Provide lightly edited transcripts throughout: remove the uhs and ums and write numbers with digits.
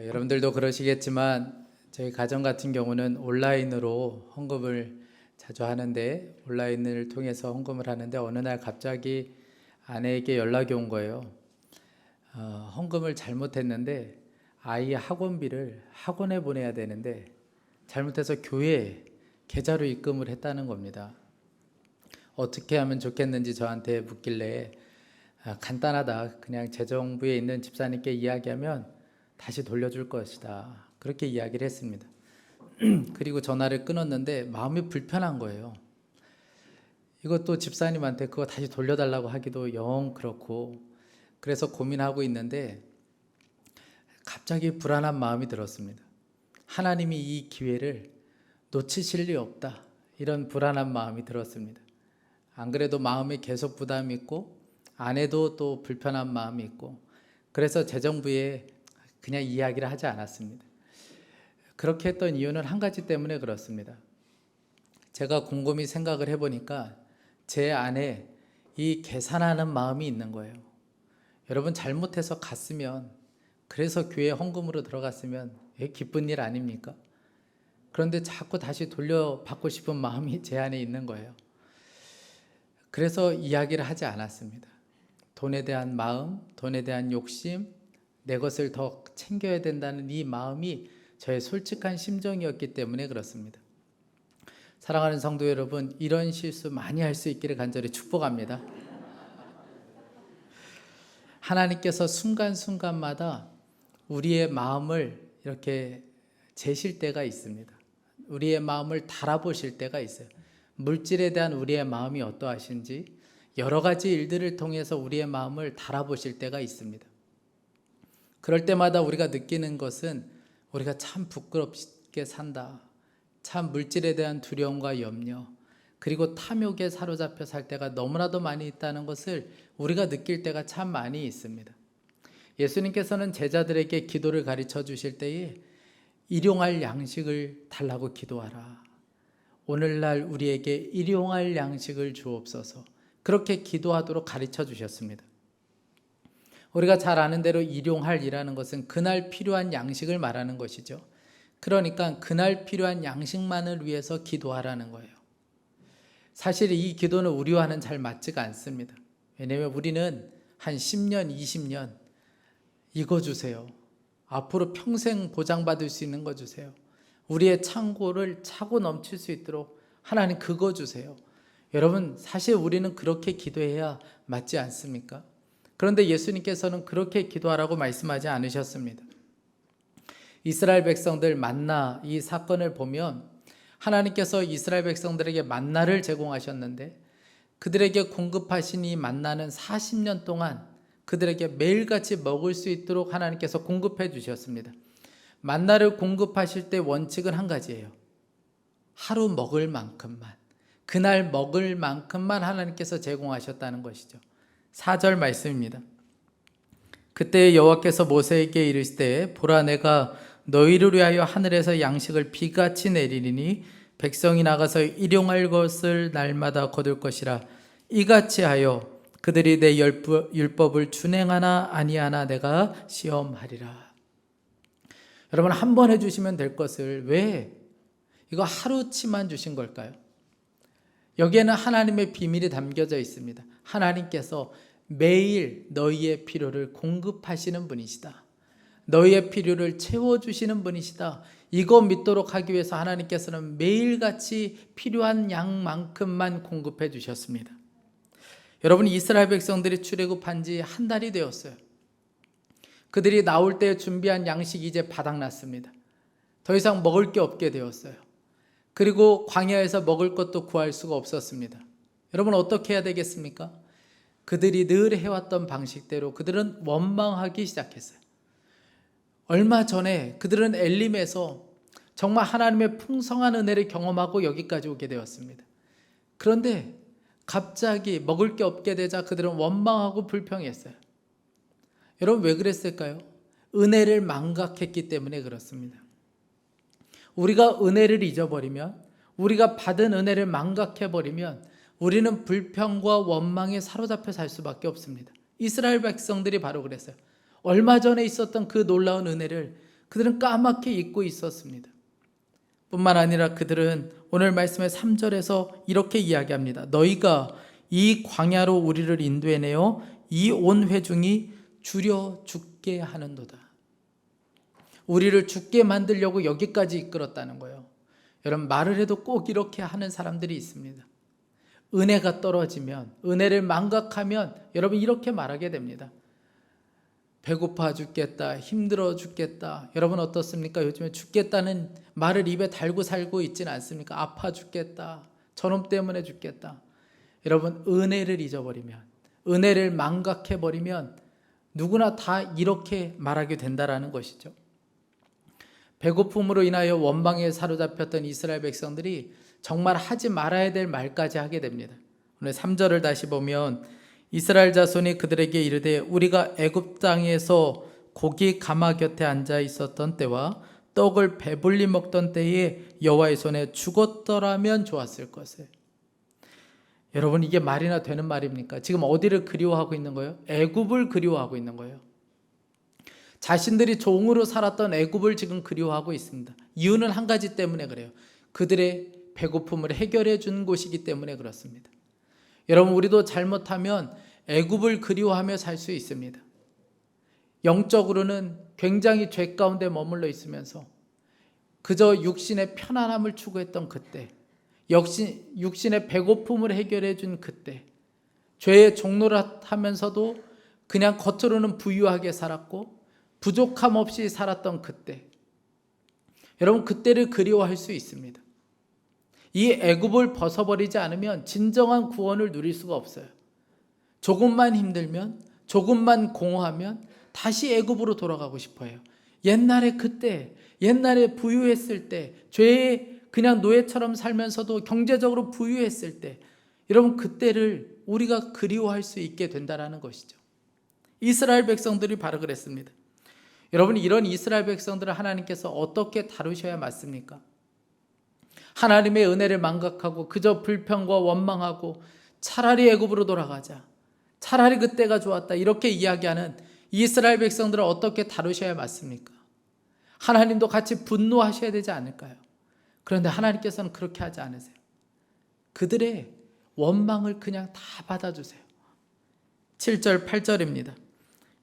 여러분들도 그러시겠지만 저희 가정 같은 경우는 온라인으로 헌금을 자주 하는데, 온라인을 통해서 헌금을 하는데 어느 날 갑자기 아내에게 연락이 온 거예요. 헌금을 잘못했는데 아이 학원비를 학원에 보내야 되는데 잘못해서 교회에 계좌로 입금을 했다는 겁니다. 어떻게 하면 좋겠는지 저한테 묻길래 간단하다, 그냥 재정부에 있는 집사님께 이야기하면 다시 돌려줄 것이다, 그렇게 이야기를 했습니다. 그리고 전화를 끊었는데 마음이 불편한 거예요. 이것도 집사님한테 그거 다시 돌려달라고 하기도 영 그렇고, 그래서 고민하고 있는데 갑자기 불안한 마음이 들었습니다. 하나님이 이 기회를 놓치실 리 없다, 이런 불안한 마음이 들었습니다. 안 그래도 마음에 계속 부담이 있고 아내도 또 불편한 마음이 있고, 그래서 재정부에 그냥 이야기를 하지 않았습니다. 그렇게 했던 이유는 한 가지 때문에 그렇습니다. 제가 곰곰이 생각을 해보니까 제 안에 이 계산하는 마음이 있는 거예요. 여러분, 잘못해서 갔으면, 그래서 교회 헌금으로 들어갔으면 기쁜 일 아닙니까? 그런데 자꾸 다시 돌려받고 싶은 마음이 제 안에 있는 거예요. 그래서 이야기를 하지 않았습니다. 돈에 대한 마음, 돈에 대한 욕심, 내 것을 더 챙겨야 된다는 이 마음이 저의 솔직한 심정이었기 때문에 그렇습니다. 사랑하는 성도 여러분, 이런 실수 많이 할 수 있기를 간절히 축복합니다. 하나님께서 순간순간마다 우리의 마음을 이렇게 재실 때가 있습니다. 우리의 마음을 달아보실 때가 있어요. 물질에 대한 우리의 마음이 어떠하신지 여러 가지 일들을 통해서 우리의 마음을 달아보실 때가 있습니다. 그럴 때마다 우리가 느끼는 것은 우리가 참 부끄럽게 산다, 참 물질에 대한 두려움과 염려, 그리고 탐욕에 사로잡혀 살 때가 너무나도 많이 있다는 것을 우리가 느낄 때가 참 많이 있습니다. 예수님께서는 제자들에게 기도를 가르쳐 주실 때에 일용할 양식을 달라고 기도하라, 오늘날 우리에게 일용할 양식을 주옵소서, 그렇게 기도하도록 가르쳐 주셨습니다. 우리가 잘 아는 대로 일용할이라는 것은 그날 필요한 양식을 말하는 것이죠. 그러니까 그날 필요한 양식만을 위해서 기도하라는 거예요. 사실 이 기도는 우리와는 잘 맞지가 않습니다. 왜냐하면 우리는 한 10년, 20년 이거 주세요, 앞으로 평생 보장받을 수 있는 거 주세요, 우리의 창고를 차고 넘칠 수 있도록 하나님 그거 주세요. 여러분, 사실 우리는 그렇게 기도해야 맞지 않습니까? 그런데 예수님께서는 그렇게 기도하라고 말씀하지 않으셨습니다. 이스라엘 백성들 만나 이 사건을 보면 하나님께서 이스라엘 백성들에게 만나를 제공하셨는데, 그들에게 공급하신 이 만나는 40년 동안 그들에게 매일같이 먹을 수 있도록 하나님께서 공급해 주셨습니다. 만나를 공급하실 때 원칙은 한 가지예요. 하루 먹을 만큼만, 그날 먹을 만큼만 하나님께서 제공하셨다는 것이죠. 4절 말씀입니다. 그때 여호와께서 모세에게 이르시되, 보라, 내가 너희를 위하여 하늘에서 양식을 비같이 내리리니 백성이 나가서 일용할 것을 날마다 거둘 것이라. 이같이 하여 그들이 내 율법을 준행하나 아니하나 내가 시험하리라. 여러분, 한 번 해주시면 될 것을 왜 이거 하루치만 주신 걸까요? 여기에는 하나님의 비밀이 담겨져 있습니다. 하나님께서 매일 너희의 필요를 공급하시는 분이시다, 너희의 필요를 채워주시는 분이시다, 이거 믿도록 하기 위해서 하나님께서는 매일같이 필요한 양만큼만 공급해 주셨습니다. 여러분, 이스라엘 백성들이 출애굽한 지 한 달이 되었어요. 그들이 나올 때 준비한 양식이 이제 바닥났습니다. 더 이상 먹을 게 없게 되었어요. 그리고 광야에서 먹을 것도 구할 수가 없었습니다. 여러분, 어떻게 해야 되겠습니까? 그들이 늘 해왔던 방식대로 그들은 원망하기 시작했어요. 얼마 전에 그들은 엘림에서 정말 하나님의 풍성한 은혜를 경험하고 여기까지 오게 되었습니다. 그런데 갑자기 먹을 게 없게 되자 그들은 원망하고 불평했어요. 여러분, 왜 그랬을까요? 은혜를 망각했기 때문에 그렇습니다. 우리가 은혜를 잊어버리면, 우리가 받은 은혜를 망각해버리면 우리는 불평과 원망에 사로잡혀 살 수밖에 없습니다. 이스라엘 백성들이 바로 그랬어요. 얼마 전에 있었던 그 놀라운 은혜를 그들은 까맣게 잊고 있었습니다. 뿐만 아니라 그들은 오늘 말씀의 3절에서 이렇게 이야기합니다. 너희가 이 광야로 우리를 인도해내어 이 온 회중이 줄여 죽게 하는도다. 우리를 죽게 만들려고 여기까지 이끌었다는 거예요. 여러분, 말을 해도 꼭 이렇게 하는 사람들이 있습니다. 은혜가 떨어지면, 은혜를 망각하면 여러분 이렇게 말하게 됩니다. 배고파 죽겠다, 힘들어 죽겠다. 여러분 어떻습니까? 요즘에 죽겠다는 말을 입에 달고 살고 있지는 않습니까? 아파 죽겠다, 저놈 때문에 죽겠다. 여러분, 은혜를 잊어버리면, 은혜를 망각해버리면 누구나 다 이렇게 말하게 된다라는 것이죠. 배고픔으로 인하여 원망에 사로잡혔던 이스라엘 백성들이 정말 하지 말아야 될 말까지 하게 됩니다. 오늘 3절을 다시 보면 이스라엘 자손이 그들에게 이르되 우리가 애굽 땅에서 고기 가마 곁에 앉아 있었던 때와 떡을 배불리 먹던 때에 여호와의 손에 죽었더라면 좋았을 것을. 여러분, 이게 말이나 되는 말입니까? 지금 어디를 그리워하고 있는 거예요? 애굽을 그리워하고 있는 거예요. 자신들이 종으로 살았던 애굽을 지금 그리워하고 있습니다. 이유는 한 가지 때문에 그래요. 그들의 배고픔을 해결해 준 곳이기 때문에 그렇습니다. 여러분, 우리도 잘못하면 애굽을 그리워하며 살 수 있습니다. 영적으로는 굉장히 죄 가운데 머물러 있으면서 그저 육신의 편안함을 추구했던 그때, 역시 육신의 배고픔을 해결해 준 그때, 죄의 종노릇하면서도 그냥 겉으로는 부유하게 살았고 부족함 없이 살았던 그때, 여러분 그때를 그리워할 수 있습니다. 이 애굽을 벗어버리지 않으면 진정한 구원을 누릴 수가 없어요. 조금만 힘들면, 조금만 공허하면 다시 애굽으로 돌아가고 싶어요. 옛날에 그때, 옛날에 부유했을 때, 죄의 그냥 노예처럼 살면서도 경제적으로 부유했을 때, 여러분 그때를 우리가 그리워할 수 있게 된다는 것이죠. 이스라엘 백성들이 바로 그랬습니다. 여러분, 이런 이스라엘 백성들을 하나님께서 어떻게 다루셔야 맞습니까? 하나님의 은혜를 망각하고 그저 불평과 원망하고 차라리 애굽으로 돌아가자, 차라리 그때가 좋았다, 이렇게 이야기하는 이스라엘 백성들을 어떻게 다루셔야 맞습니까? 하나님도 같이 분노하셔야 되지 않을까요? 그런데 하나님께서는 그렇게 하지 않으세요. 그들의 원망을 그냥 다 받아주세요. 7절 8절입니다.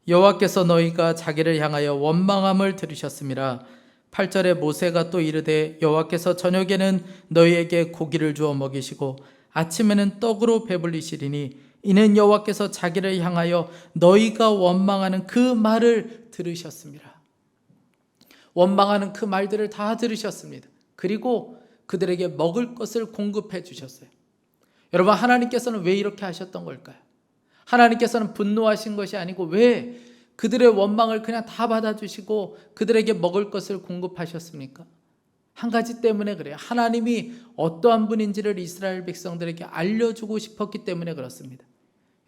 여호와께서 너희가 자기를 향하여 원망함을 들으셨음이라. 8절에 모세가 또 이르되 여호와께서 저녁에는 너희에게 고기를 주어 먹이시고 아침에는 떡으로 배불리시리니 이는 여호와께서 자기를 향하여 너희가 원망하는 그 말을 들으셨습니다. 원망하는 그 말들을 다 들으셨습니다. 그리고 그들에게 먹을 것을 공급해 주셨어요. 여러분, 하나님께서는 왜 이렇게 하셨던 걸까요? 하나님께서는 분노하신 것이 아니고 왜 그들의 원망을 그냥 다 받아주시고 그들에게 먹을 것을 공급하셨습니까? 한 가지 때문에 그래요. 하나님이 어떠한 분인지를 이스라엘 백성들에게 알려주고 싶었기 때문에 그렇습니다.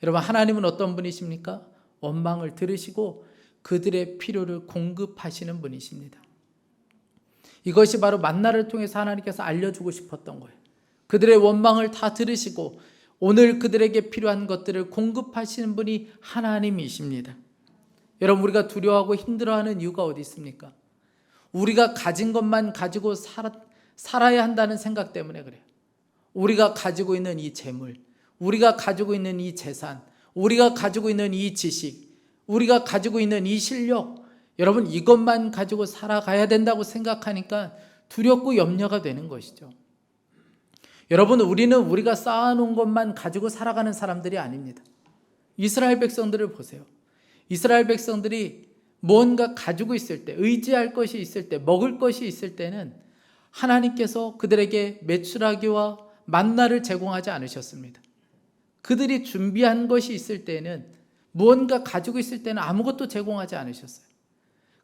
여러분, 하나님은 어떤 분이십니까? 원망을 들으시고 그들의 필요를 공급하시는 분이십니다. 이것이 바로 만나를 통해서 하나님께서 알려주고 싶었던 거예요. 그들의 원망을 다 들으시고 오늘 그들에게 필요한 것들을 공급하시는 분이 하나님이십니다. 여러분, 우리가 두려워하고 힘들어하는 이유가 어디 있습니까? 우리가 가진 것만 가지고 살아야 한다는 생각 때문에 그래요. 우리가 가지고 있는 이 재물, 우리가 가지고 있는 이 재산, 우리가 가지고 있는 이 지식, 우리가 가지고 있는 이 실력, 여러분 이것만 가지고 살아가야 된다고 생각하니까 두렵고 염려가 되는 것이죠. 여러분, 우리는 우리가 쌓아놓은 것만 가지고 살아가는 사람들이 아닙니다. 이스라엘 백성들을 보세요. 이스라엘 백성들이 뭔가 가지고 있을 때, 의지할 것이 있을 때, 먹을 것이 있을 때는 하나님께서 그들에게 메추라기와 만나를 제공하지 않으셨습니다. 그들이 준비한 것이 있을 때는, 무언가 가지고 있을 때는 아무것도 제공하지 않으셨어요.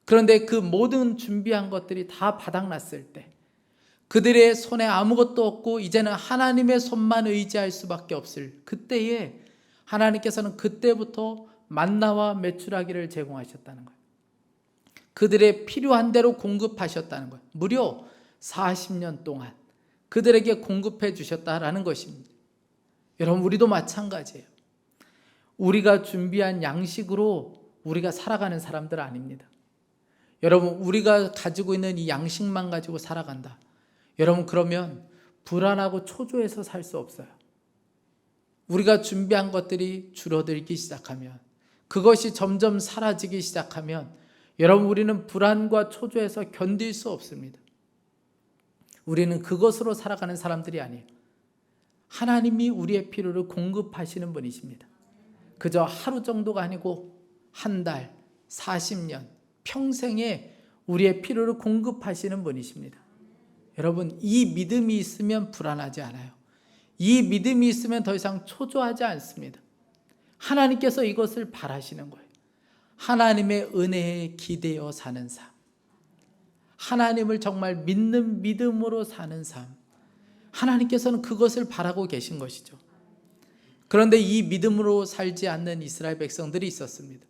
그런데 그 모든 준비한 것들이 다 바닥났을 때, 그들의 손에 아무것도 없고 이제는 하나님의 손만 의지할 수밖에 없을 그때에 하나님께서는 그때부터 만나와 메추라기를 제공하셨다는 거예요. 그들의 필요한 대로 공급하셨다는 거예요. 무려 40년 동안 그들에게 공급해 주셨다라는 것입니다. 여러분, 우리도 마찬가지예요. 우리가 준비한 양식으로 우리가 살아가는 사람들 아닙니다. 여러분, 우리가 가지고 있는 이 양식만 가지고 살아간다. 여러분, 그러면 불안하고 초조해서 살 수 없어요. 우리가 준비한 것들이 줄어들기 시작하면, 그것이 점점 사라지기 시작하면 여러분, 우리는 불안과 초조해서 견딜 수 없습니다. 우리는 그것으로 살아가는 사람들이 아니에요. 하나님이 우리의 필요를 공급하시는 분이십니다. 그저 하루 정도가 아니고 한 달, 40년, 평생에 우리의 필요를 공급하시는 분이십니다. 여러분, 이 믿음이 있으면 불안하지 않아요. 이 믿음이 있으면 더 이상 초조하지 않습니다. 하나님께서 이것을 바라시는 거예요. 하나님의 은혜에 기대어 사는 삶, 하나님을 정말 믿는 믿음으로 사는 삶, 하나님께서는 그것을 바라고 계신 것이죠. 그런데 이 믿음으로 살지 않는 이스라엘 백성들이 있었습니다.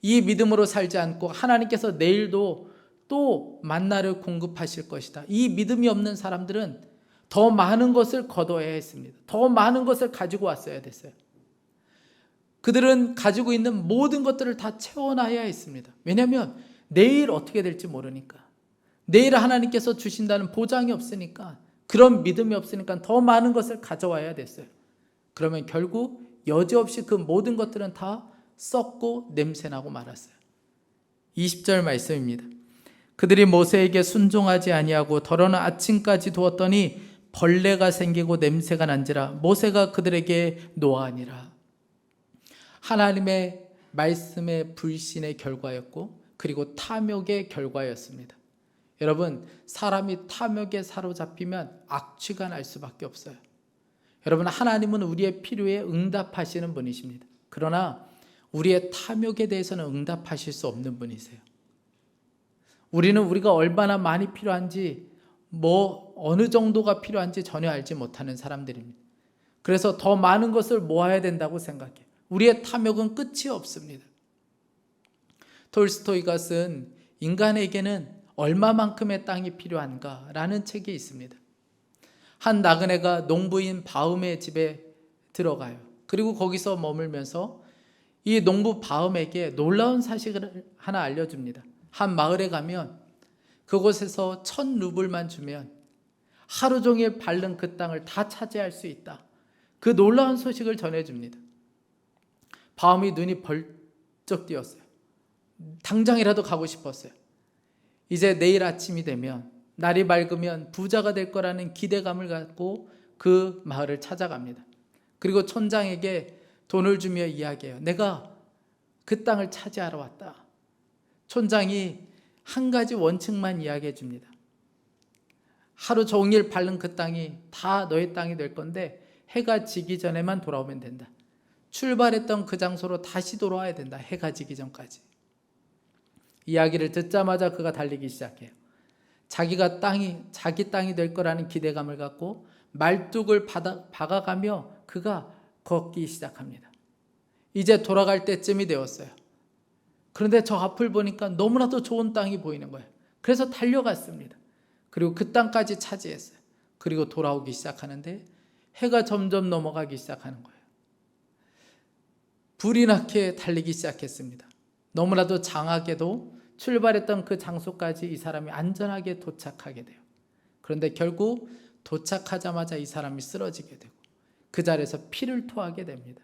이 믿음으로 살지 않고 하나님께서 내일도 또 만나를 공급하실 것이다, 이 믿음이 없는 사람들은 더 많은 것을 거둬야 했습니다. 더 많은 것을 가지고 왔어야 됐어요. 그들은 가지고 있는 모든 것들을 다 채워놔야 했습니다. 왜냐하면 내일 어떻게 될지 모르니까, 내일 하나님께서 주신다는 보장이 없으니까, 그런 믿음이 없으니까 더 많은 것을 가져와야 됐어요. 그러면 결국 여지없이 그 모든 것들은 다 썩고 냄새나고 말았어요. 20절 말씀입니다. 그들이 모세에게 순종하지 아니하고 더러는 아침까지 두었더니 벌레가 생기고 냄새가 난지라 모세가 그들에게 노하니라. 하나님의 말씀의 불신의 결과였고, 그리고 탐욕의 결과였습니다. 여러분, 사람이 탐욕에 사로잡히면 악취가 날 수밖에 없어요. 여러분, 하나님은 우리의 필요에 응답하시는 분이십니다. 그러나 우리의 탐욕에 대해서는 응답하실 수 없는 분이세요. 우리는 우리가 얼마나 많이 필요한지, 어느 정도가 필요한지 전혀 알지 못하는 사람들입니다. 그래서 더 많은 것을 모아야 된다고 생각해요. 우리의 탐욕은 끝이 없습니다. 톨스토이가 쓴 인간에게는 얼마만큼의 땅이 필요한가 라는 책이 있습니다. 한 나그네가 농부인 바움의 집에 들어가요. 그리고 거기서 머물면서 이 농부 바움에게 놀라운 사실을 하나 알려줍니다. 한 마을에 가면 그곳에서 1,000루블만 주면 하루 종일 밟는 그 땅을 다 차지할 수 있다, 그 놀라운 소식을 전해줍니다. 바움이 눈이 벌쩍 띄었어요. 당장이라도 가고 싶었어요. 이제 내일 아침이 되면, 날이 맑으면 부자가 될 거라는 기대감을 갖고 그 마을을 찾아갑니다. 그리고 촌장에게 돈을 주며 이야기해요. 내가 그 땅을 차지하러 왔다. 촌장이 한 가지 원칙만 이야기해 줍니다. 하루 종일 밟는 그 땅이 다 너의 땅이 될 건데 해가 지기 전에만 돌아오면 된다. 출발했던 그 장소로 다시 돌아와야 된다. 해가 지기 전까지. 이야기를 듣자마자 그가 달리기 시작해요. 자기 땅이 될 거라는 기대감을 갖고 말뚝을 박아가며 그가 걷기 시작합니다. 이제 돌아갈 때쯤이 되었어요. 그런데 저 앞을 보니까 너무나도 좋은 땅이 보이는 거예요. 그래서 달려갔습니다. 그리고 그 땅까지 차지했어요. 그리고 돌아오기 시작하는데 해가 점점 넘어가기 시작하는 거예요. 불이 나게 달리기 시작했습니다. 너무나도 장하게도 출발했던 그 장소까지 이 사람이 안전하게 도착하게 돼요. 그런데 결국 도착하자마자 이 사람이 쓰러지게 되고 그 자리에서 피를 토하게 됩니다.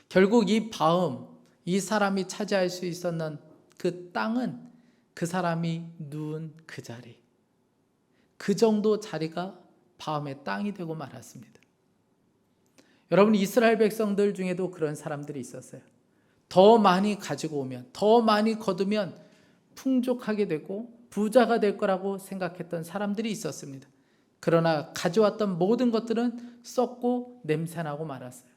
결국 이 사람이 차지할 수 있었던 그 땅은 그 사람이 누운 그 자리, 그 정도 자리가 바움의 땅이 되고 말았습니다. 여러분, 이스라엘 백성들 중에도 그런 사람들이 있었어요. 더 많이 가지고 오면, 더 많이 거두면 풍족하게 되고 부자가 될 거라고 생각했던 사람들이 있었습니다. 그러나 가져왔던 모든 것들은 썩고 냄새나고 말았어요.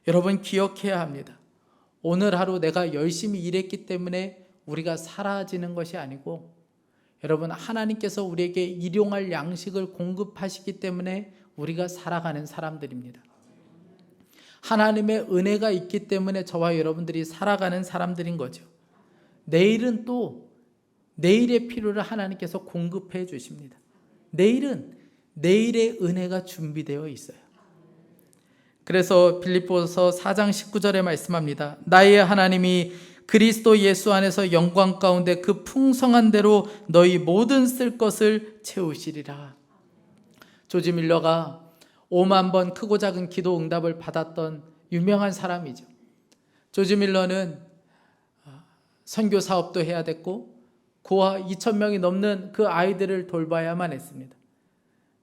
여러분, 기억해야 합니다. 오늘 하루 내가 열심히 일했기 때문에 우리가 사라지는 것이 아니고, 여러분, 하나님께서 우리에게 일용할 양식을 공급하시기 때문에 우리가 살아가는 사람들입니다. 하나님의 은혜가 있기 때문에 저와 여러분들이 살아가는 사람들인 거죠. 내일은 또 내일의 필요를 하나님께서 공급해 주십니다. 내일은 내일의 은혜가 준비되어 있어요. 그래서 빌립보서 4장 19절에 말씀합니다. 나의 하나님이 그리스도 예수 안에서 영광 가운데 그 풍성한 대로 너희 모든 쓸 것을 채우시리라. 조지 밀러가 5만 번 크고 작은 기도 응답을 받았던 유명한 사람이죠. 조지 밀러는 선교 사업도 해야 됐고 고아 2,000명이 넘는 그 아이들을 돌봐야만 했습니다.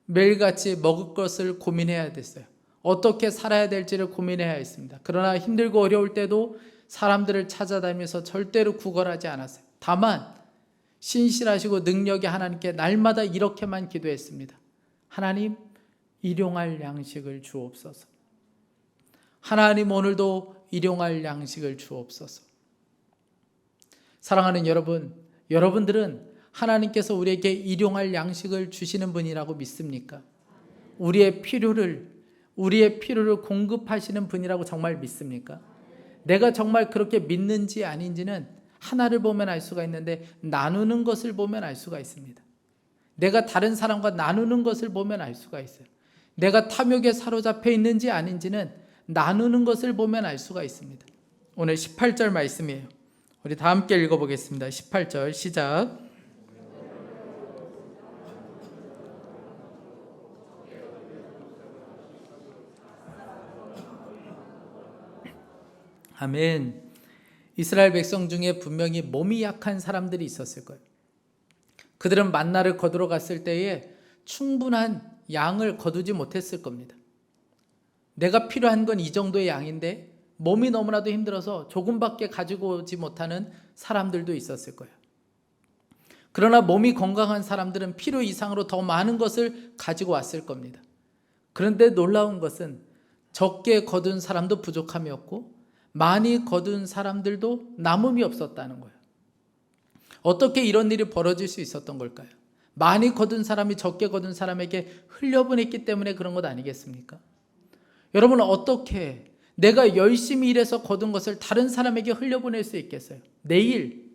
매일같이 먹을 것을 고민해야 됐어요. 어떻게 살아야 될지를 고민해야 했습니다. 그러나 힘들고 어려울 때도 사람들을 찾아다니면서 절대로 구걸하지 않았어요. 다만 신실하시고 능력이 하나님께 날마다 이렇게만 기도했습니다. 하나님, 일용할 양식을 주옵소서. 하나님, 오늘도 일용할 양식을 주옵소서. 사랑하는 여러분, 여러분들은 하나님께서 우리에게 일용할 양식을 주시는 분이라고 믿습니까? 우리의 필요를 공급하시는 분이라고 정말 믿습니까? 내가 정말 그렇게 믿는지 아닌지는 하나를 보면 알 수가 있는데 나누는 것을 보면 알 수가 있습니다. 내가 다른 사람과 나누는 것을 보면 알 수가 있어요. 내가 탐욕에 사로잡혀 있는지 아닌지는 나누는 것을 보면 알 수가 있습니다. 오늘 18절 말씀이에요. 우리 다 함께 읽어보겠습니다. 18절 시작. 아멘. 이스라엘 백성 중에 분명히 몸이 약한 사람들이 있었을 거예요. 그들은 만나를 거두러 갔을 때에 충분한 양을 거두지 못했을 겁니다. 내가 필요한 건 이 정도의 양인데 몸이 너무나도 힘들어서 조금밖에 가지고 오지 못하는 사람들도 있었을 거예요. 그러나 몸이 건강한 사람들은 필요 이상으로 더 많은 것을 가지고 왔을 겁니다. 그런데 놀라운 것은 적게 거둔 사람도 부족함이었고 많이 거둔 사람들도 남음이 없었다는 거예요. 어떻게 이런 일이 벌어질 수 있었던 걸까요? 많이 거둔 사람이 적게 거둔 사람에게 흘려보냈기 때문에 그런 것 아니겠습니까? 여러분, 어떻게 내가 열심히 일해서 거둔 것을 다른 사람에게 흘려보낼 수 있겠어요? 내일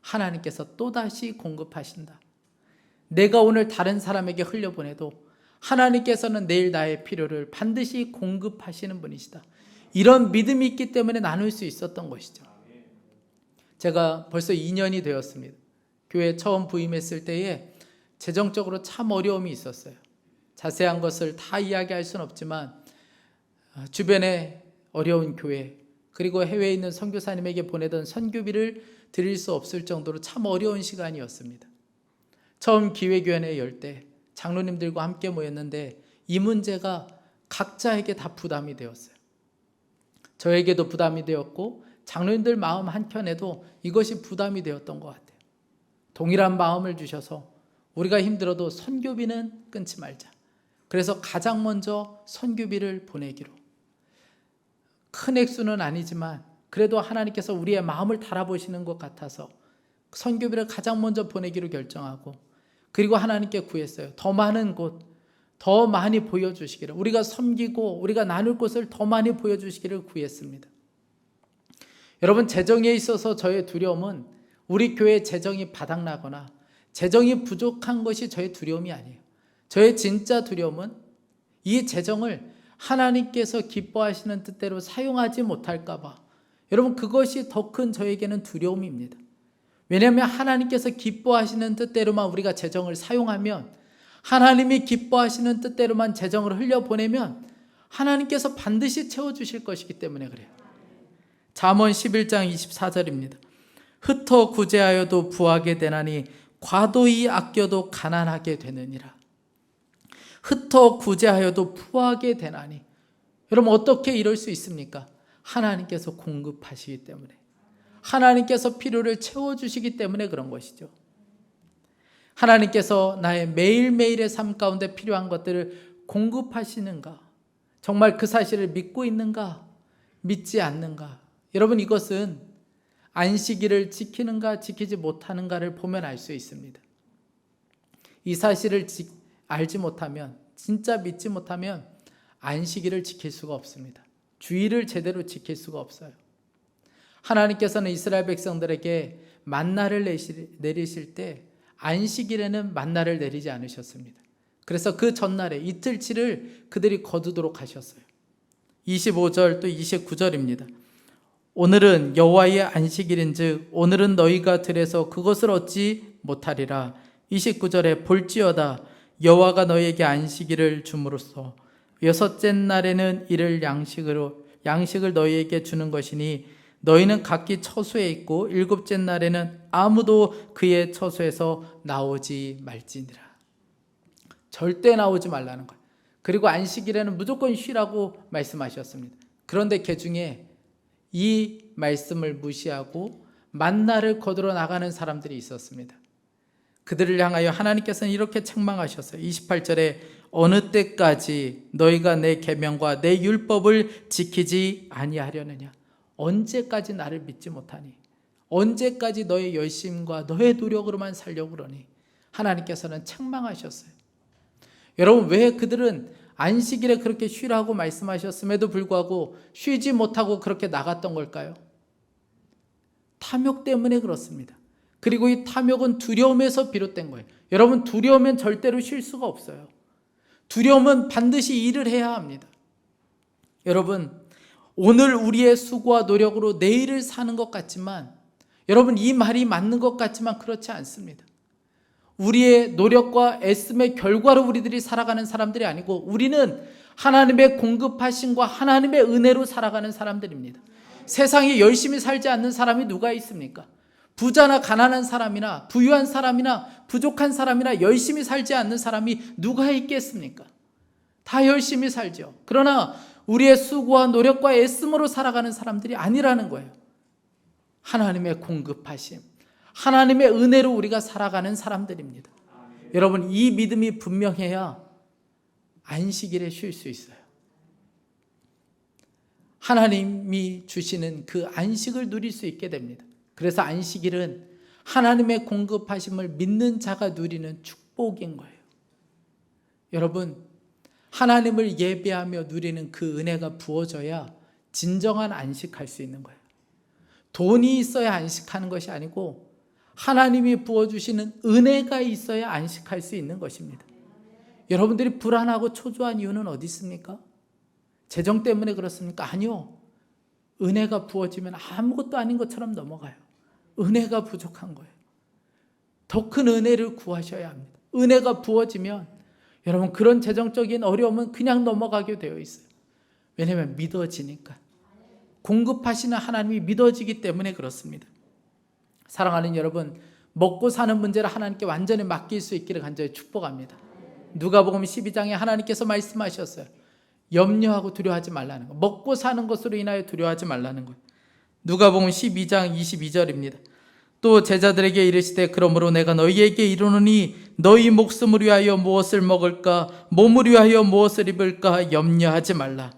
하나님께서 또다시 공급하신다. 내가 오늘 다른 사람에게 흘려보내도 하나님께서는 내일 나의 필요를 반드시 공급하시는 분이시다. 이런 믿음이 있기 때문에 나눌 수 있었던 것이죠. 제가 벌써 2년이 되었습니다. 교회에 처음 부임했을 때에 재정적으로 참 어려움이 있었어요. 자세한 것을 다 이야기할 수는 없지만 주변에 어려운 교회 그리고 해외에 있는 선교사님에게 보내던 선교비를 드릴 수 없을 정도로 참 어려운 시간이었습니다. 처음 기회교연회 열 때 장로님들과 함께 모였는데 이 문제가 각자에게 다 부담이 되었어요. 저에게도 부담이 되었고 장로님들 마음 한켠에도 이것이 부담이 되었던 것 같아요. 동일한 마음을 주셔서 우리가 힘들어도 선교비는 끊지 말자. 그래서 가장 먼저 선교비를 보내기로. 큰 액수는 아니지만 그래도 하나님께서 우리의 마음을 달아보시는 것 같아서 선교비를 가장 먼저 보내기로 결정하고 그리고 하나님께 구했어요. 더 많은 곳, 더 많이 보여주시기를, 우리가 섬기고 우리가 나눌 곳을 더 많이 보여주시기를 구했습니다. 여러분, 재정에 있어서 저의 두려움은 우리 교회 재정이 바닥나거나 재정이 부족한 것이 저의 두려움이 아니에요. 저의 진짜 두려움은 이 재정을 하나님께서 기뻐하시는 뜻대로 사용하지 못할까 봐. 여러분, 그것이 더 큰 저에게는 두려움입니다. 왜냐하면 하나님께서 기뻐하시는 뜻대로만 우리가 재정을 사용하면, 하나님이 기뻐하시는 뜻대로만 재정을 흘려보내면 하나님께서 반드시 채워주실 것이기 때문에 그래요. 잠언 11장 24절입니다. 흩어 구제하여도 부하게 되나니 과도히 아껴도 가난하게 되느니라. 흩어 구제하여도 부하게 되나니. 여러분, 어떻게 이럴 수 있습니까? 하나님께서 공급하시기 때문에, 하나님께서 필요를 채워주시기 때문에 그런 것이죠. 하나님께서 나의 매일매일의 삶 가운데 필요한 것들을 공급하시는가? 정말 그 사실을 믿고 있는가? 믿지 않는가? 여러분, 이것은 안식일을 지키는가 지키지 못하는가를 보면 알 수 있습니다. 이 사실을 알지 못하면, 진짜 믿지 못하면 안식일을 지킬 수가 없습니다. 주일을 제대로 지킬 수가 없어요. 하나님께서는 이스라엘 백성들에게 만나를 내리실 때 안식일에는 만나를 내리지 않으셨습니다. 그래서 그 전날에 이틀치를 그들이 거두도록 하셨어요. 25절 또 29절입니다. 오늘은 여호와의 안식일인즉 오늘은 너희가 들에서 그것을 얻지 못하리라. 29절에 볼지어다 여호와가 너희에게 안식일을 줌으로써 여섯째 날에는 이를 양식을 너희에게 주는 것이니 너희는 각기 처소에 있고 일곱째 날에는 아무도 그의 처소에서 나오지 말지니라. 절대 나오지 말라는 거예요. 그리고 안식일에는 무조건 쉬라고 말씀하셨습니다. 그런데 그 중에 이 말씀을 무시하고 만나를 거두러 나가는 사람들이 있었습니다. 그들을 향하여 하나님께서는 이렇게 책망하셨어요. 28절에 어느 때까지 너희가 내 계명과 내 율법을 지키지 아니하려느냐. 언제까지 나를 믿지 못하니? 언제까지 너의 열심과 너의 노력으로만 살려고 그러니? 하나님께서는 책망하셨어요. 여러분, 왜 그들은 안식일에 그렇게 쉬라고 말씀하셨음에도 불구하고 쉬지 못하고 그렇게 나갔던 걸까요? 탐욕 때문에 그렇습니다. 그리고 이 탐욕은 두려움에서 비롯된 거예요. 여러분, 두려우면 절대로 쉴 수가 없어요. 두려움은 반드시 일을 해야 합니다. 여러분, 오늘 우리의 수고와 노력으로 내일을 사는 것 같지만, 여러분, 이 말이 맞는 것 같지만 그렇지 않습니다. 우리의 노력과 애씀의 결과로 우리들이 살아가는 사람들이 아니고 우리는 하나님의 공급하심과 하나님의 은혜로 살아가는 사람들입니다. 세상에 열심히 살지 않는 사람이 누가 있습니까? 부자나 가난한 사람이나 부유한 사람이나 부족한 사람이나 열심히 살지 않는 사람이 누가 있겠습니까? 다 열심히 살죠. 그러나 우리의 수고와 노력과 애씀으로 살아가는 사람들이 아니라는 거예요. 하나님의 공급하심, 하나님의 은혜로 우리가 살아가는 사람들입니다. 여러분, 이 믿음이 분명해야 안식일에 쉴 수 있어요. 하나님이 주시는 그 안식을 누릴 수 있게 됩니다. 그래서 안식일은 하나님의 공급하심을 믿는 자가 누리는 축복인 거예요. 여러분, 하나님을 예배하며 누리는 그 은혜가 부어져야 진정한 안식할 수 있는 거예요. 돈이 있어야 안식하는 것이 아니고 하나님이 부어주시는 은혜가 있어야 안식할 수 있는 것입니다. 여러분들이 불안하고 초조한 이유는 어디 있습니까? 재정 때문에 그렇습니까? 아니요. 은혜가 부어지면 아무것도 아닌 것처럼 넘어가요. 은혜가 부족한 거예요. 더 큰 은혜를 구하셔야 합니다. 은혜가 부어지면 여러분, 그런 재정적인 어려움은 그냥 넘어가게 되어 있어요. 왜냐하면 믿어지니까. 공급하시는 하나님이 믿어지기 때문에 그렇습니다. 사랑하는 여러분, 먹고 사는 문제를 하나님께 완전히 맡길 수 있기를 간절히 축복합니다. 누가복음 12장에 하나님께서 말씀하셨어요. 염려하고 두려워하지 말라는 거. 먹고 사는 것으로 인하여 두려워하지 말라는 거예요. 누가복음 12장 22절입니다. 또 제자들에게 이르시되 그러므로 내가 너희에게 이르노니 너희 목숨을 위하여 무엇을 먹을까 몸을 위하여 무엇을 입을까 염려하지 말라.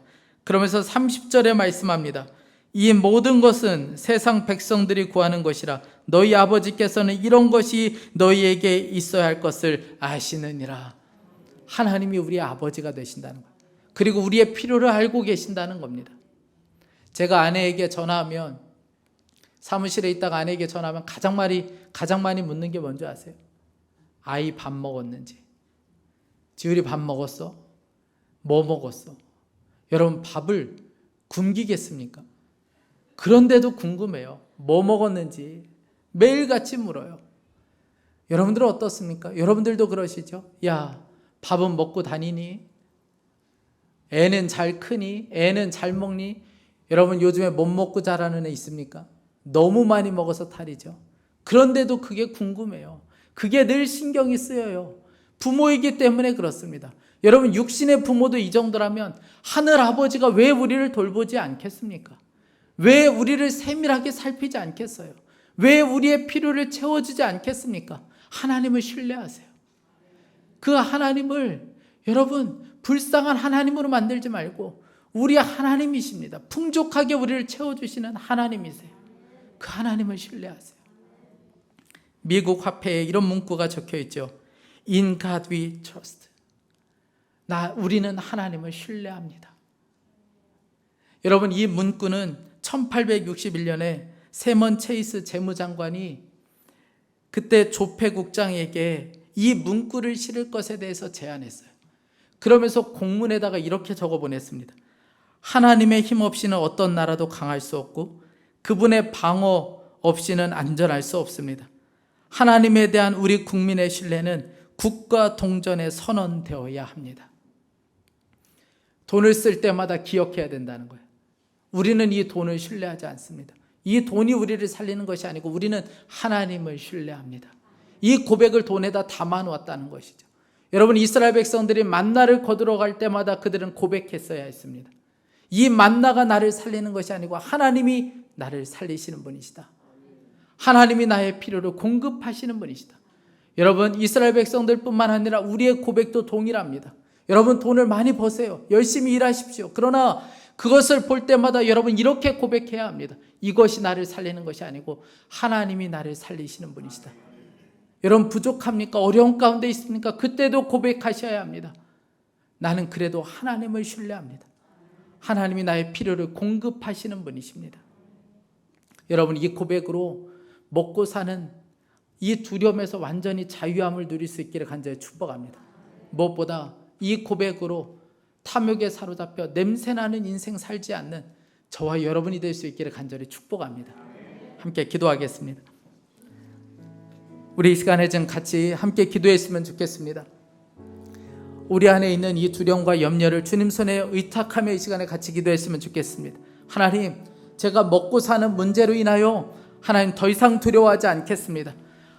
그러면서 30절에 말씀합니다. 이 모든 것은 세상 백성들이 구하는 것이라 너희 아버지께서는 이런 것이 너희에게 있어야 할 것을 아시느니라. 하나님이 우리의 아버지가 되신다는 거예요. 그리고 우리의 필요를 알고 계신다는 겁니다. 제가 아내에게 전화하면, 사무실에 있다가 아내에게 전화하면 가장 많이 묻는 게 뭔지 아세요? 아이 밥 먹었는지. 지율이 밥 먹었어? 뭐 먹었어? 여러분, 밥을 굶기겠습니까? 그런데도 궁금해요. 뭐 먹었는지 매일같이 물어요. 여러분들은 어떻습니까? 여러분들도 그러시죠? 야, 밥은 먹고 다니니? 애는 잘 크니? 애는 잘 먹니? 여러분, 요즘에 못 먹고 자라는 애 있습니까? 너무 많이 먹어서 탈이죠. 그런데도 그게 궁금해요. 그게 늘 신경이 쓰여요. 부모이기 때문에 그렇습니다. 여러분, 육신의 부모도 이 정도라면 하늘 아버지가 왜 우리를 돌보지 않겠습니까? 왜 우리를 세밀하게 살피지 않겠어요? 왜 우리의 필요를 채워주지 않겠습니까? 하나님을 신뢰하세요. 그 하나님을 여러분, 불쌍한 하나님으로 만들지 말고 우리 하나님이십니다. 풍족하게 우리를 채워주시는 하나님이세요. 그 하나님을 신뢰하세요. 미국 화폐에 이런 문구가 적혀 있죠. In God we trust. 우리는 하나님을 신뢰합니다. 여러분, 이 문구는 1861년에 세먼 체이스 재무장관이 그때 조폐국장에게 이 문구를 실을 것에 대해서 제안했어요. 그러면서 공문에다가 이렇게 적어 보냈습니다. 하나님의 힘 없이는 어떤 나라도 강할 수 없고 그분의 방어 없이는 안전할 수 없습니다. 하나님에 대한 우리 국민의 신뢰는 국가 동전에 선언되어야 합니다. 돈을 쓸 때마다 기억해야 된다는 거예요. 우리는 이 돈을 신뢰하지 않습니다. 이 돈이 우리를 살리는 것이 아니고 우리는 하나님을 신뢰합니다. 이 고백을 돈에다 담아놓았다는 것이죠. 여러분, 이스라엘 백성들이 만나를 거두러 갈 때마다 그들은 고백했어야 했습니다. 이 만나가 나를 살리는 것이 아니고 하나님이 나를 살리시는 분이시다. 하나님이 나의 필요를 공급하시는 분이시다. 여러분, 이스라엘 백성들뿐만 아니라 우리의 고백도 동일합니다. 여러분, 돈을 많이 버세요. 열심히 일하십시오. 그러나 그것을 볼 때마다 여러분 이렇게 고백해야 합니다. 이것이 나를 살리는 것이 아니고 하나님이 나를 살리시는 분이시다. 여러분, 부족합니까? 어려운 가운데 있습니까? 그때도 고백하셔야 합니다. 나는 그래도 하나님을 신뢰합니다. 하나님이 나의 필요를 공급하시는 분이십니다. 여러분, 이 고백으로 먹고 사는 이 두려움에서 완전히 자유함을 누릴 수 있기를 간절히 축복합니다. 무엇보다 이 고백으로 탐욕에 사로잡혀 냄새나는 인생 살지 않는 저와 여러분이 될 수 있기를 간절히 축복합니다. 함께 기도하겠습니다. 우리 이 시간에 좀 같이 함께 기도했으면 좋겠습니다. 우리 안에 있는 이 두려움과 염려를 주님 손에 의탁하며 이 시간에 같이 기도했으면 좋겠습니다. 하나님, 제가 먹고 사는 문제로 인하여 하나님 더 이상 두려워하지 않겠습니다.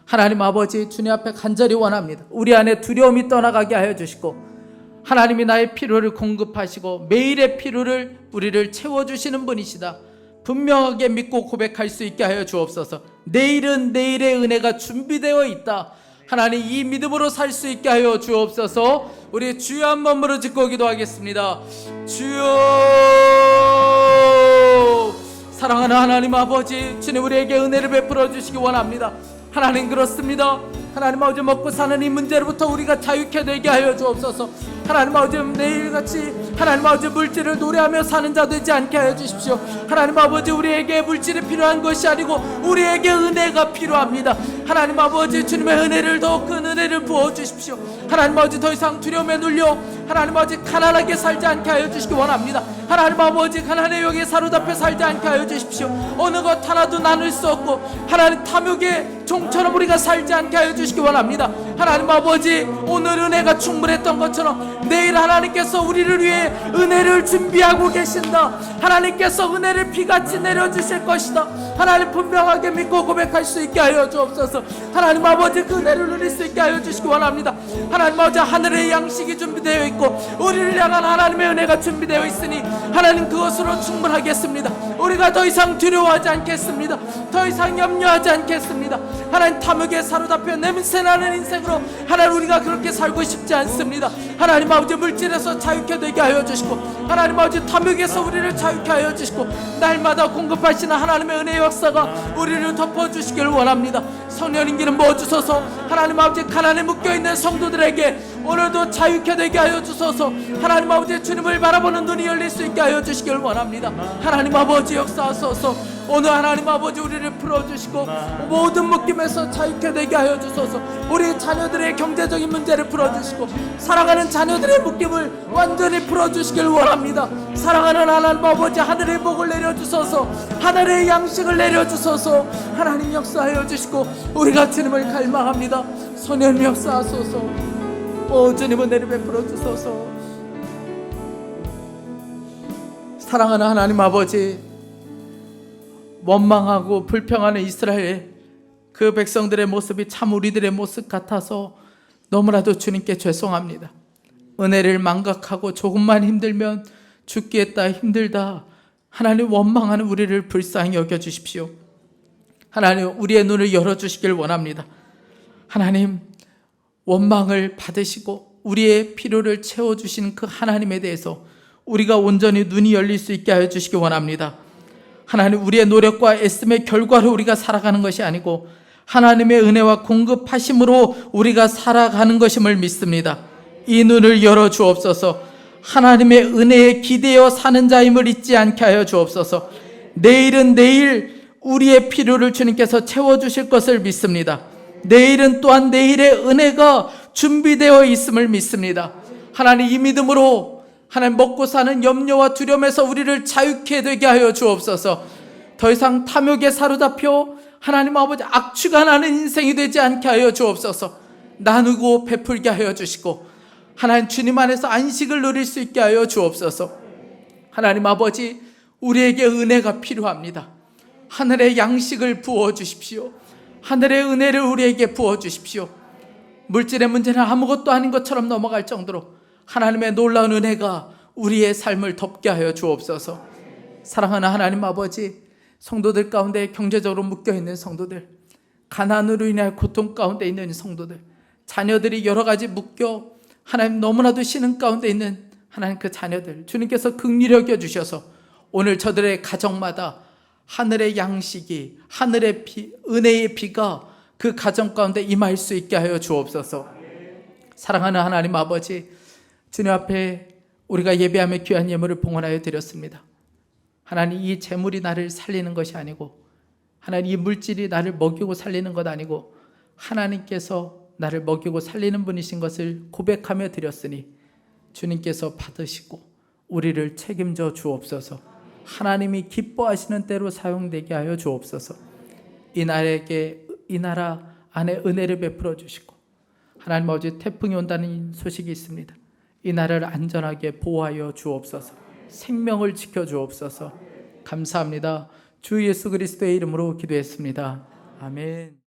하나님 아버지, 주님 앞에 간절히 원합니다. 우리 안에 두려움이 떠나가게 하여 주시고 하나님이 나의 필요를 공급하시고 매일의 필요를 우리를 채워주시는 분이시다. 분명하게 믿고 고백할 수 있게 하여 주옵소서. 내일은 내일의 은혜가 준비되어 있다. 하나님, 이 믿음으로 살 수 있게 하여 주옵소서. 우리 주여 한 번 부르짖고 기도하겠습니다. 주여, 사랑하는 하나님 아버지, 주님 우리에게 은혜를 베풀어 주시기 원합니다. 하나님, 그렇습니다. 하나님 아버지, 먹고 사는 이 문제로부터 우리가 자유케 되게 하여 주옵소서. 하나님 아버지, 내일같이 하나님 아버지 물질을 노래하며 사는 자 되지 않게 하여 주십시오. 하나님 아버지, 우리에게 물질이 필요한 것이 아니고 우리에게 은혜가 필요합니다. 하나님 아버지, 주님의 은혜를 더욱 큰 은혜를 부어주십시오. 하나님 아버지, 더 이상 두려움에 눌려 하나님 아버지 가난하게 살지 않게 하여 주시기 원합니다. 하나님 아버지, 가난의 영에 사로잡혀 살지 않게 하여 주십시오. 어느 것 하나도 나눌 수 없고 하나님 탐욕의 종처럼 우리가 살지 않게 하여 주시기 원합니다. 하나님 아버지, 오늘 은혜가 충분했던 것처럼 내일 하나님께서 우리를 위해 은혜를 준비하고 계신다. 하나님께서 은혜를 비같이 내려주실 것이다. 하나님, 분명하게 믿고 고백할 수 있게 하여 주옵소서. 하나님 아버지, 그 은혜를 누릴 수 있게 하여 주시기 원합니다. 하나님 아버지, 하늘의 양식이 준비되어 있고 우리를 향한 하나님의 은혜가 준비되어 있으니 하나님, 그것으로 충분하겠습니다. 우리가 더 이상 두려워하지 않겠습니다. 더 이상 염려하지 않겠습니다. 하나님, 탐욕에 사로잡혀 냄새나는 인생으로 하나님 우리가 그렇게 살고 싶지 않습니다. 하나님 아버지, 물질에서 자유케 되게 하여 주시고 하나님 아버지, 탐욕에서 우리를 자유케 하여 주시고 날마다 공급하시는 하나님의 은혜의 역사가 우리를 덮어주시길 원합니다. 성령님 기름 부어주소서. 하나님 아버지, 가난에 묶여있는 성도들에게 오늘도 자유케 되게 하여 주소서. 하나님 아버지, 주님을 바라보는 눈이 열릴 수 있게 하여 주시길 원합니다. 하나님 아버지, 역사하소서. 오늘 하나님 아버지, 우리를 풀어주시고 모든 묶임에서 자유케 되게 하여 주소서. 우리 자녀들의 경제적인 문제를 풀어주시고 사랑하는 자녀들의 묶임을 완전히 풀어주시길 원합니다. 사랑하는 하나님 아버지, 하늘의 복을 내려주소서. 하늘의 양식을 내려주소서. 하나님, 역사하여 주시고 우리가 주님을 갈망합니다. 소년 역사하소서. 오 주님, 은혜를 베풀어 주소서. 사랑하는 하나님 아버지, 원망하고 불평하는 이스라엘 그 백성들의 모습이 참 우리들의 모습 같아서 너무나도 주님께 죄송합니다. 은혜를 망각하고 조금만 힘들면 죽겠다, 힘들다, 하나님 원망하는 우리를 불쌍히 여겨주십시오. 하나님, 우리의 눈을 열어주시길 원합니다. 하나님, 원망을 받으시고 우리의 필요를 채워주신 그 하나님에 대해서 우리가 온전히 눈이 열릴 수 있게 하여 주시기 원합니다. 하나님, 우리의 노력과 애씀의 결과로 우리가 살아가는 것이 아니고 하나님의 은혜와 공급하심으로 우리가 살아가는 것임을 믿습니다. 이 눈을 열어 주옵소서. 하나님의 은혜에 기대어 사는 자임을 잊지 않게 하여 주옵소서. 내일은 내일 우리의 필요를 주님께서 채워주실 것을 믿습니다. 내일은 또한 내일의 은혜가 준비되어 있음을 믿습니다. 하나님, 이 믿음으로 하나님, 먹고 사는 염려와 두려움에서 우리를 자유케 되게 하여 주옵소서. 더 이상 탐욕에 사로잡혀 하나님 아버지 악취가 나는 인생이 되지 않게 하여 주옵소서. 나누고 베풀게 하여 주시고 하나님 주님 안에서 안식을 누릴 수 있게 하여 주옵소서. 하나님 아버지, 우리에게 은혜가 필요합니다. 하늘의 양식을 부어주십시오. 하늘의 은혜를 우리에게 부어주십시오. 물질의 문제는 아무것도 아닌 것처럼 넘어갈 정도로 하나님의 놀라운 은혜가 우리의 삶을 덮게 하여 주옵소서. 사랑하는 하나님 아버지, 성도들 가운데 경제적으로 묶여있는 성도들, 가난으로 인해 고통 가운데 있는 성도들, 자녀들이 여러 가지 묶여 하나님 너무나도 신음 가운데 있는 하나님 그 자녀들, 주님께서 긍휼히 여겨주셔서 오늘 저들의 가정마다 하늘의 양식이, 하늘의 비, 은혜의 비가 그 가정 가운데 임할 수 있게 하여 주옵소서. 사랑하는 하나님 아버지, 주님 앞에 우리가 예배하며 귀한 예물을 봉헌하여 드렸습니다. 하나님, 이 재물이 나를 살리는 것이 아니고, 하나님, 이 물질이 나를 먹이고 살리는 것 아니고 하나님께서 나를 먹이고 살리는 분이신 것을 고백하며 드렸으니 주님께서 받으시고 우리를 책임져 주옵소서. 하나님이 기뻐하시는 때로 사용되게 하여 주옵소서. 이 나라 안에 은혜를 베풀어 주시고, 하나님 아버지, 태풍이 온다는 소식이 있습니다. 이 나라를 안전하게 보호하여 주옵소서. 생명을 지켜 주옵소서. 감사합니다. 주 예수 그리스도의 이름으로 기도했습니다. 아멘.